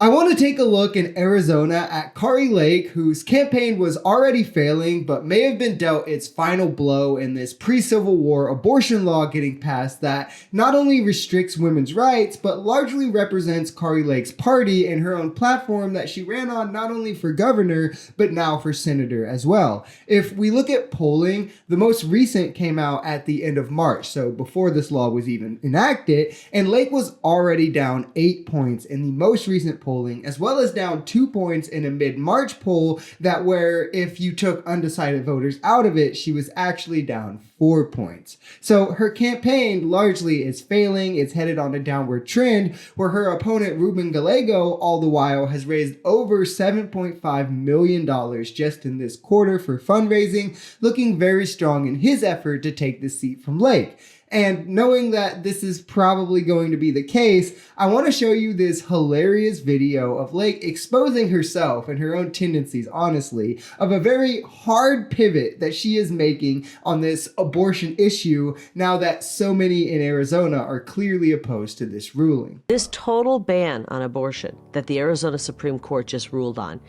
I want to take a look in Arizona at Kari Lake, whose campaign was already failing, but may have been dealt its final blow in this pre-Civil War abortion law getting passed that not only restricts women's rights, but largely represents Kari Lake's party and her own platform that she ran on not only for governor, but now for senator as well. If we look at polling, the most recent came out at the end of March, so before this law was even enacted, and Lake was already down 8 points in the most recent polling, as well as down 2 points in a mid-March poll that where if you took undecided voters out of it, she was actually down 4 points. So her campaign largely is failing. It's headed on a downward trend where her opponent Ruben Gallego all the while has raised over $7.5 million just in this quarter for fundraising, looking very strong in his effort to take the seat from Lake. And knowing that this is probably going to be the case, I want to show you this hilarious video of Lake exposing herself and her own tendencies, honestly, of a very hard pivot that she is making on this abortion issue now that so many in Arizona are clearly opposed to this ruling. This total ban on abortion that the Arizona Supreme Court just ruled on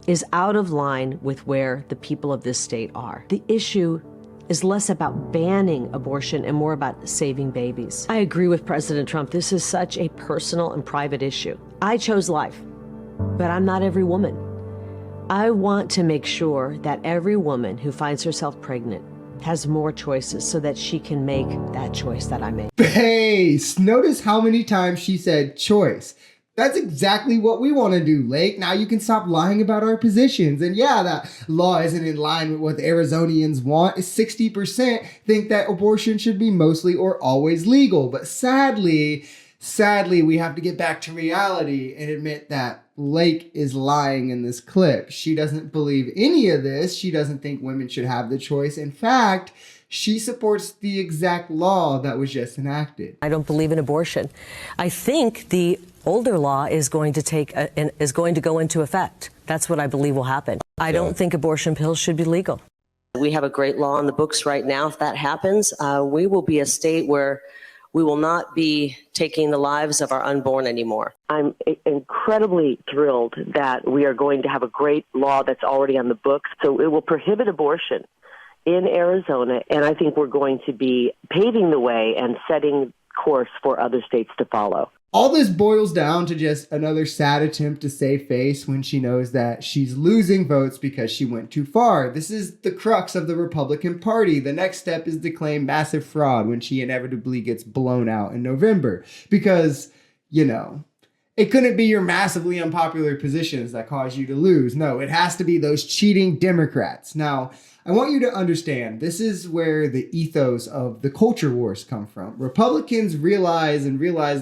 is out of line with where the people of this state are. The issue is less about banning abortion and more about saving babies. I agree with President Trump. This is such a personal and private issue. I chose life, but I'm not every woman. I want to make sure that every woman who finds herself pregnant has more choices so that she can make that choice that I made. Base! Notice how many times she said choice. That's exactly what we want to do, Lake. Now you can stop lying about our positions. And yeah, that law isn't in line with what the Arizonians want. 60% think that abortion should be mostly or always legal. But sadly, we have to get back to reality and admit that Lake is lying in this clip. She doesn't believe any of this. She doesn't think women should have the choice. In fact, she supports the exact law that was just enacted. I don't believe in abortion. I think the older law is going to go into effect. That's what I believe will happen. I don't think abortion pills should be legal. We have a great law on the books right now. If that happens, we will be a state where we will not be taking the lives of our unborn anymore. I'm incredibly thrilled that we are going to have a great law that's already on the books. So it will prohibit abortion in Arizona, and I think we're going to be paving the way and setting course for other states to follow. All this boils down to just another sad attempt to save face when she knows that she's losing votes because she went too far. This is the crux of the Republican Party. The next step is to claim massive fraud when she inevitably gets blown out in November. Because, you know, it couldn't be your massively unpopular positions that cause you to lose. No, it has to be those cheating Democrats. Now, I want you to understand, this is where the ethos of the culture wars come from. Republicans realized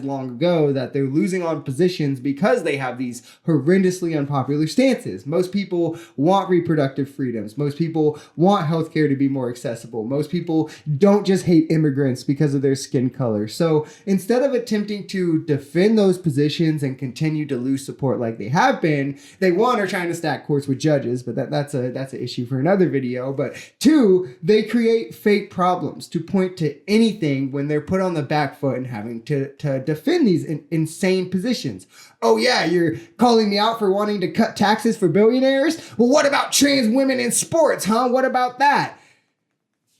long ago that they're losing on positions because they have these horrendously unpopular stances. Most people want reproductive freedoms. Most people want healthcare to be more accessible. Most people don't just hate immigrants because of their skin color. So instead of attempting to defend those positions and continue to lose support like they have been, they one are trying to stack courts with judges, but that's an issue for another video. But two, they create fake problems to point to anything when they're put on the back foot and having to defend these insane positions. Oh yeah, you're calling me out for wanting to cut taxes for billionaires? Well, what about trans women in sports, huh? What about that?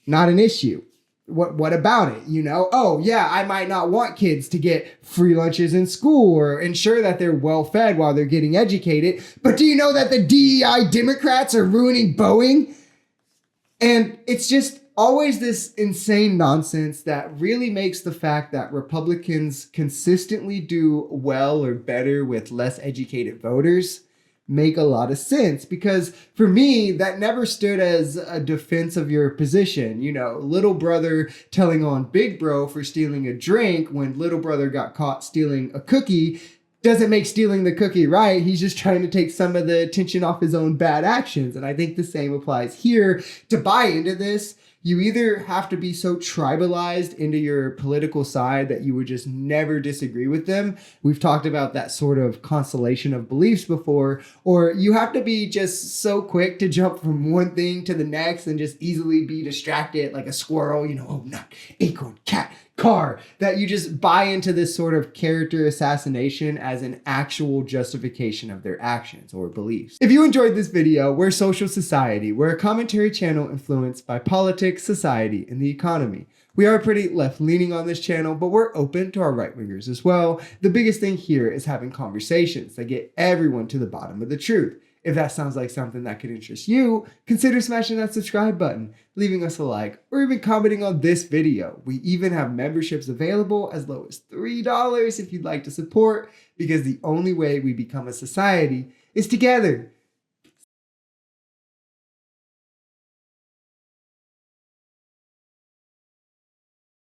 Not an issue. What about it? You know, oh yeah, I might not want kids to get free lunches in school or ensure that they're well fed while they're getting educated. But do you know that the DEI Democrats are ruining Boeing? And it's just always this insane nonsense that really makes the fact that Republicans consistently do well or better with less educated voters make a lot of sense. Because for me, that never stood as a defense of your position. You know, little brother telling on big bro for stealing a drink when little brother got caught stealing a cookie doesn't make stealing the cookie right. He's just trying to take some of the attention off his own bad actions. And I think the same applies here. To buy into this, you either have to be so tribalized into your political side that you would just never disagree with them. We've talked about that sort of constellation of beliefs before. Or you have to be just so quick to jump from one thing to the next and just easily be distracted like a squirrel, you know, oh, nut, acorn, cat, car, that you just buy into this sort of character assassination as an actual justification of their actions or beliefs. If you enjoyed this video, we're Social Society. We're a commentary channel influenced by politics, society, and the economy. We are pretty left-leaning on this channel, but we're open to our right-wingers as well. The biggest thing here is having conversations that get everyone to the bottom of the truth. If that sounds like something that could interest you, consider smashing that subscribe button, leaving us a like, or even commenting on this video. We even have memberships available as low as $3 if you'd like to support, because the only way we become a society is together.